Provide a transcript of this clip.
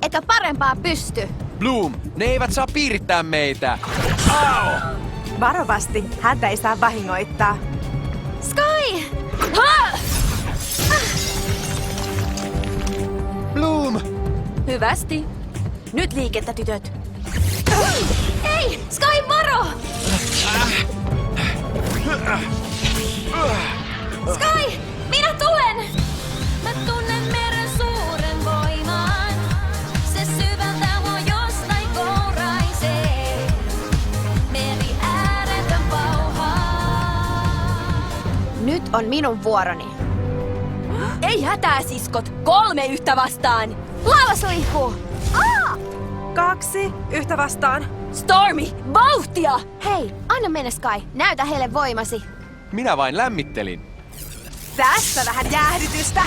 että parempaa pysty. Bloom, ne eivät saa piirittää meitä. Varovasti, häntä ei saa vahingoittaa. Sky! Ha! Bloom! Hyvästi. Nyt liikettä, tytöt. Ei! Sky, varo! Sky! Minä tulen! Mä tunnen meren suuren voiman. Se syvältä mua jostain kouraisee. Meri ääretön pauhaa. Nyt on minun vuoroni. Ei hätää, siskot! 3 yhtä vastaan! Lava suihkuu! 2 yhtä vastaan. Stormy, vauhtia! Hei, anna mennä, Sky. Näytä heille voimasi. Minä vain lämmittelin. Tässä vähän jäähdytystä.